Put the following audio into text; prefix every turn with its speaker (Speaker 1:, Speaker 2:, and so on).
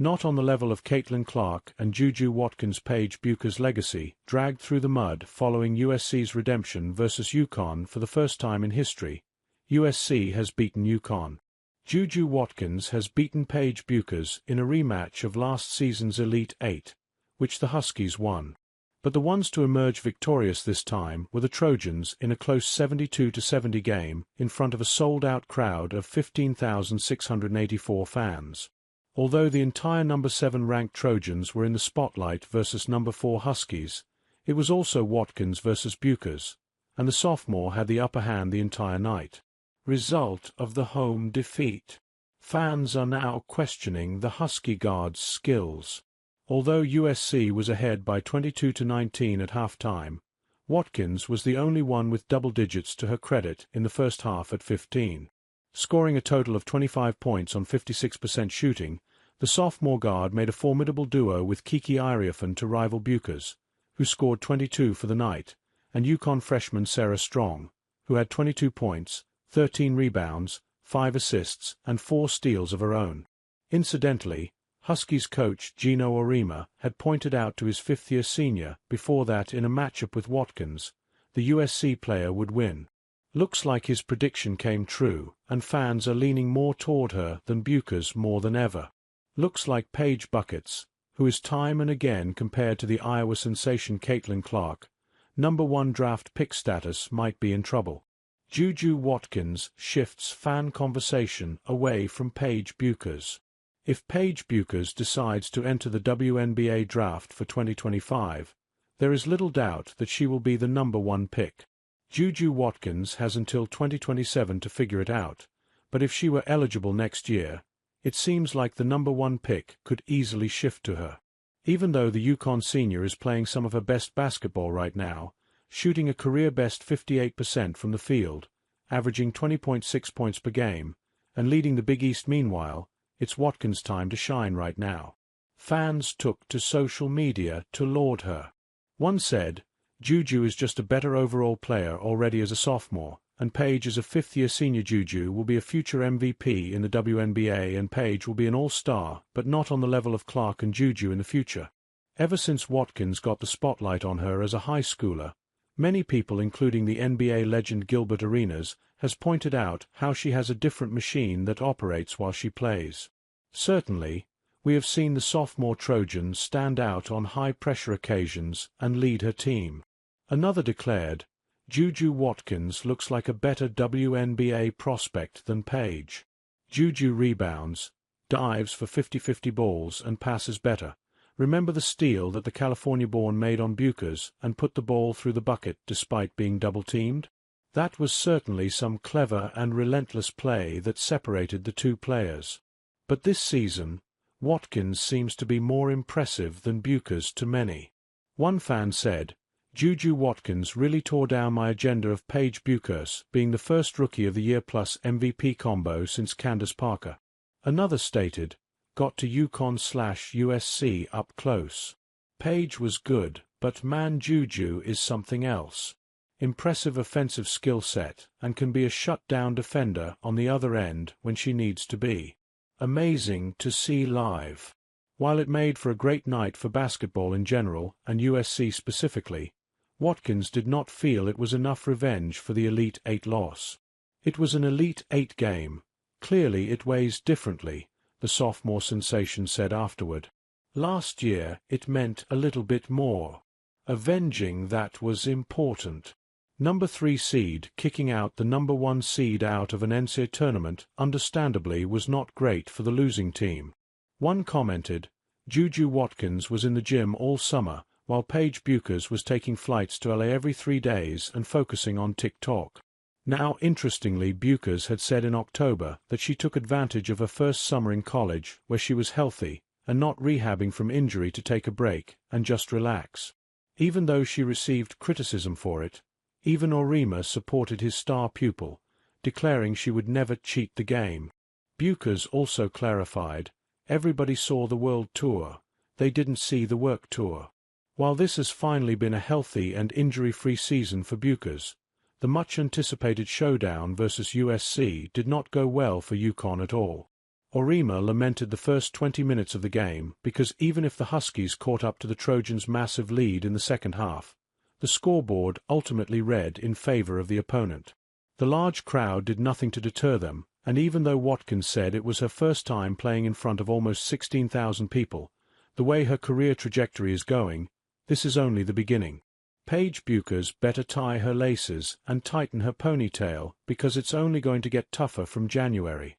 Speaker 1: Not on the level of Caitlin Clark and JuJu Watkins. Paige Bueckers' legacy dragged through the mud following USC's redemption versus UConn. For the first time in history, USC has beaten UConn. JuJu Watkins has beaten Paige Bueckers in a rematch of last season's Elite Eight, which the Huskies won. But the ones to emerge victorious this time were the Trojans in a close 72-70 game in front of a sold-out crowd of 15,684 fans. Although the entire number 7 ranked Trojans were in the spotlight versus number 4 Huskies, it was also Watkins versus Bueckers, and the sophomore had the upper hand the entire night. Result of the home defeat. Fans are now questioning the Husky guard's skills. Although USC was ahead by 22-19 at halftime, Watkins was the only one with double digits to her credit in the first half at 15. Scoring a total of 25 points on 56% shooting, the sophomore guard made a formidable duo with Kiki Iriafen to rival Bueckers, who scored 22 for the night, and UConn freshman Sarah Strong, who had 22 points, 13 rebounds, 5 assists, and 4 steals of her own. Incidentally, Huskies coach Gino Auriemma had pointed out to his fifth-year senior before that in a matchup with Watkins, the USC player would win. Looks like his prediction came true, and fans are leaning more toward her than Bueckers more than ever. Looks like Paige Bueckers, who is time and again compared to the Iowa sensation Caitlin Clark, number 1 draft pick status might be in trouble. JuJu Watkins shifts fan conversation away from Paige Bueckers. If Paige Bueckers decides to enter the WNBA draft for 2025, there is little doubt that she will be the number 1 pick. JuJu Watkins has until 2027 to figure it out, but if she were eligible next year, it seems like the number 1 pick could easily shift to her. Even though the UConn senior is playing some of her best basketball right now, shooting a career-best 58% from the field, averaging 20.6 points per game, and leading the Big East meanwhile, it's Watkins' time to shine right now. Fans took to social media to laud her. One said, JuJu is just a better overall player already as a sophomore, and Paige as a fifth-year senior. JuJu will be a future MVP in the WNBA, and Paige will be an all-star, but not on the level of Clark and JuJu in the future. Ever since Watkins got the spotlight on her as a high schooler, many people including the NBA legend Gilbert Arenas has pointed out how she has a different machine that operates while she plays. Certainly, we have seen the sophomore Trojan stand out on high-pressure occasions and lead her team. Another declared, JuJu Watkins looks like a better WNBA prospect than Paige. JuJu rebounds, dives for 50-50 balls and passes better. Remember the steal that the California-born made on Bueckers and put the ball through the bucket despite being double-teamed? That was certainly some clever and relentless play that separated the two players. But this season, Watkins seems to be more impressive than Bueckers to many. One fan said, JuJu Watkins really tore down my agenda of Paige Bueckers being the first Rookie of the Year plus MVP combo since Candace Parker. Another stated, got to UConn/USC up close. Paige was good, but man, JuJu is something else. Impressive offensive skill set and can be a shutdown defender on the other end when she needs to be. Amazing to see live. While it made for a great night for basketball in general and USC specifically, Watkins did not feel it was enough revenge for the Elite Eight loss. It was an Elite Eight game. Clearly it weighs differently, the sophomore sensation said afterward. Last year it meant a little bit more. Avenging that was important. Number 3 seed kicking out the number 1 seed out of an NCAA tournament understandably was not great for the losing team. One commented, JuJu Watkins was in the gym all summer, while Paige Bueckers was taking flights to LA every 3 days and focusing on TikTok. Now interestingly, Bueckers had said in October that she took advantage of her first summer in college where she was healthy and not rehabbing from injury to take a break and just relax. Even though she received criticism for it, even Auriemma supported his star pupil, declaring she would never cheat the game. Bueckers also clarified, everybody saw the World Tour, they didn't see the Work Tour. While this has finally been a healthy and injury-free season for Bueckers, the much-anticipated showdown versus USC did not go well for UConn at all. Orima lamented the first 20 minutes of the game because even if the Huskies caught up to the Trojans' massive lead in the second half, the scoreboard ultimately read in favor of the opponent. The large crowd did nothing to deter them, and even though Watkins said it was her first time playing in front of almost 16,000 people, the way her career trajectory is going, this is only the beginning. Paige Bueckers better tie her laces and tighten her ponytail because it's only going to get tougher from January.